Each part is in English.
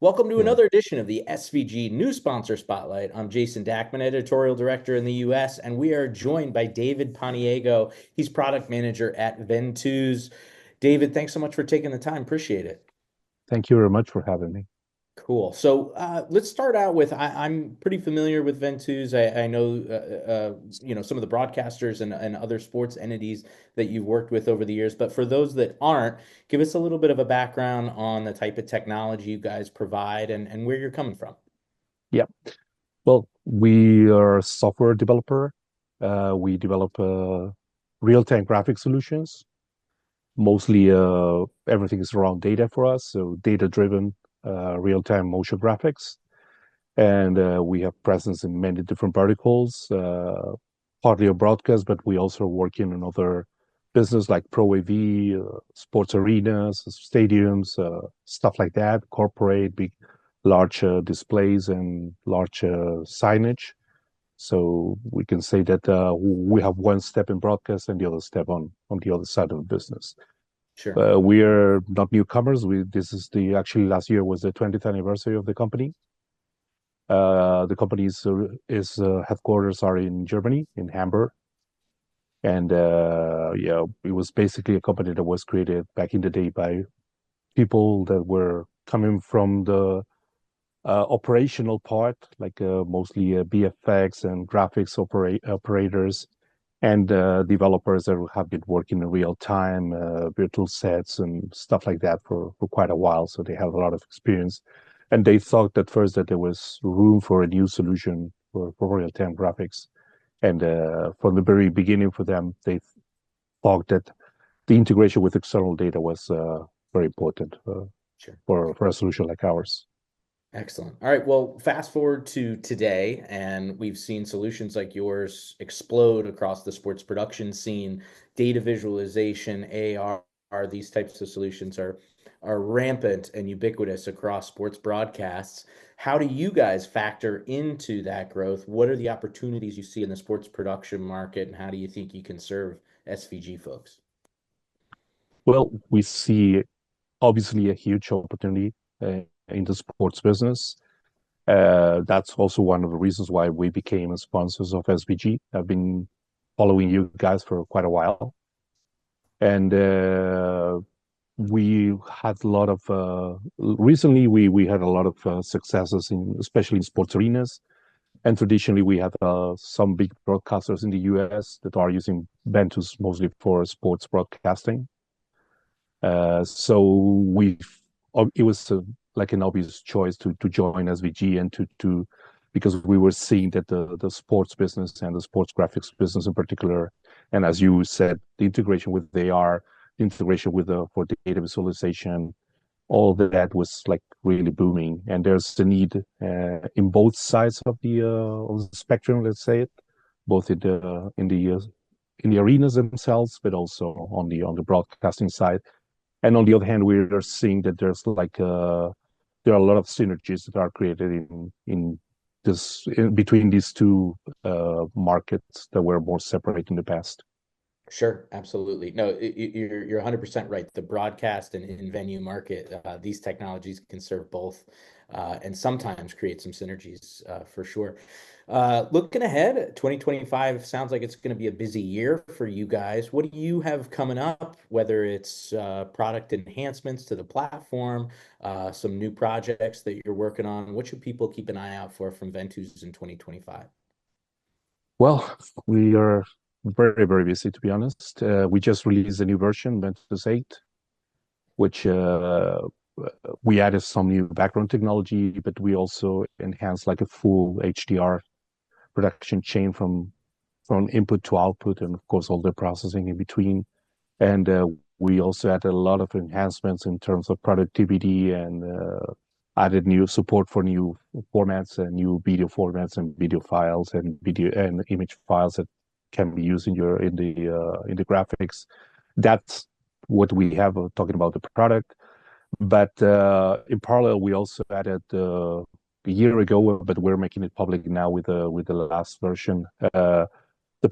Welcome to Yeah, another edition of the SVG New Sponsor Spotlight. I'm Jason Dackman, Editorial Director in the US, and we are joined by David Paniego. He's Product Manager at Ventuz. David, thanks so much for taking the time. Appreciate it. thank you very much for having me. Cool. So let's start out with I'm pretty familiar with Ventuz. I know some of the broadcasters and other sports entities that you've worked with over the years. But for those that aren't, give us a little bit of a background on the type of technology you guys provide and where you're coming from. Yeah, well, we are a software developer. We develop real-time graphic solutions. Mostly, everything is around data for us, so data-driven real-time motion graphics. And we have presence in many different verticals, partly a broadcast, but we also work in other business like Pro AV, sports arenas, stadiums, stuff like that, corporate, big, large displays and large signage. So we can say that we have one step in broadcast and the other step on the other side of the business. Sure. We are not newcomers. This is the actually last year was the 20th anniversary of the company. The company's is headquarters are in Germany, in Hamburg, and yeah, it was basically a company that was created back in the day by people that were coming from the operational part, like mostly BFX and graphics operators, and developers that have been working in real time, virtual sets and stuff like that for quite a while. So they have a lot of experience. And they thought at first that there was room for a new solution for real time graphics. And from the very beginning for them, they thought that the integration with external data was very important Sure. for a solution like ours. Excellent. All right. Well, fast forward to today, and we've seen solutions like yours explode across the sports production scene. Data visualization, AR, these types of solutions are rampant and ubiquitous across sports broadcasts. How do you guys factor into that growth? What are the opportunities you see in the sports production market, and how do you think you can serve SVG folks? Well, we see obviously a huge opportunity in the sports business. That's also one of the reasons why we became sponsors of SVG. I've been following you guys for quite a while, and we had a lot of recently we had a lot of successes in especially in sports arenas. And traditionally, we have some big broadcasters in the US that are using Ventuz mostly for sports broadcasting. So it was like an obvious choice to join SVG and to because we were seeing that the sports business and the sports graphics business in particular, and as you said, the integration with AR, the integration with the for data visualization, all that was like really booming. And there's the need in both sides of the spectrum, let's say it, both in the arenas themselves, but also on the broadcasting side. And on the other hand, we're seeing that there's like there are a lot of synergies that are created in between these two markets that were more separate in the past. Sure, absolutely. No, you're 100% right. The broadcast and in-venue market, these technologies can serve both, and sometimes create some synergies, for sure. Looking ahead, 2025 sounds like it's going to be a busy year for you guys. What do you have coming up, whether it's product enhancements to the platform, some new projects that you're working on? What should people keep an eye out for from Ventus in 2025? Well, we are very, very busy, to be honest. We just released a new version, Ventuz 8, which we added some new background technology, but we also enhanced like a full HDR production chain from input to output, and of course all the processing in between. And we also added a lot of enhancements in terms of productivity and added new support for new formats and new video formats and video files and video and image files that can be used in the graphics. That's what we have talking about the product. But in parallel, we also added a year ago, but we're making it public now with the last version, the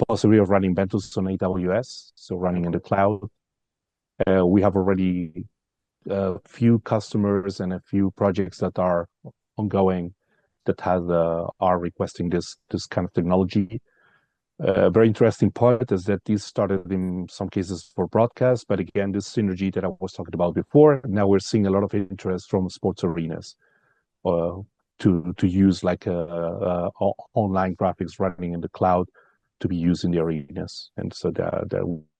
possibility of running Ventuz on AWS, so running in the cloud. We have already a few customers and a few projects that are ongoing that are requesting this kind of technology. A very interesting part is that these started in some cases for broadcast, but again, this synergy that I was talking about before, now we're seeing a lot of interest from sports arenas uh, to use like online graphics running in the cloud to be used in the arenas. And so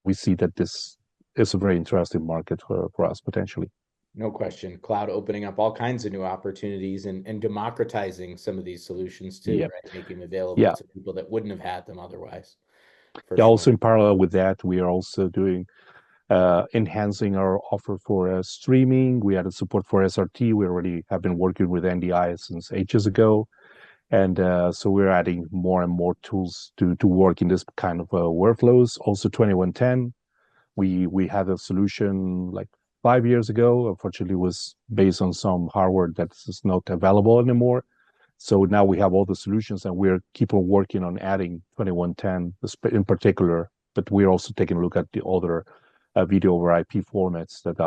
we see that this is a very interesting market for us potentially. No question. Cloud opening up all kinds of new opportunities and democratizing some of these solutions too, Yeah. right? Making them available Yeah. to people that wouldn't have had them otherwise, for Yeah. sure. Also in parallel with that, we are also doing enhancing our offer for streaming. We added support for SRT. We already have been working with NDI since ages ago. And so we're adding more and more tools to work in this kind of workflows. Also 2110, we had a solution like 5 years ago. Unfortunately, it was based on some hardware that is not available anymore. So now we have all the solutions, and we're keep on working on adding 2110 in particular. But we're also taking a look at the other video over IP formats that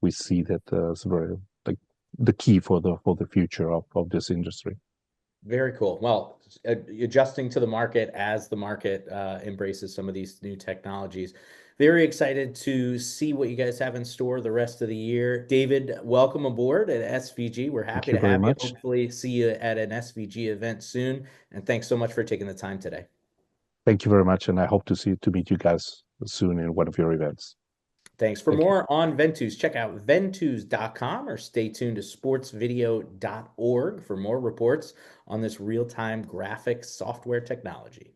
we see that is very like the key for the future of this industry. Very cool. Well, adjusting to the market as the market embraces some of these new technologies. Very excited to see what you guys have in store the rest of the year. David, welcome aboard at SVG. We're Thank happy you to very have you. much. Hopefully, see you at an SVG event soon. And thanks so much for taking the time today. Thank you very much, and I hope to meet you guys soon in one of your events. Thanks. For Thank you. more on Ventuz, check out ventuz.com or stay tuned to sportsvideo.org for more reports on this real time graphics software technology.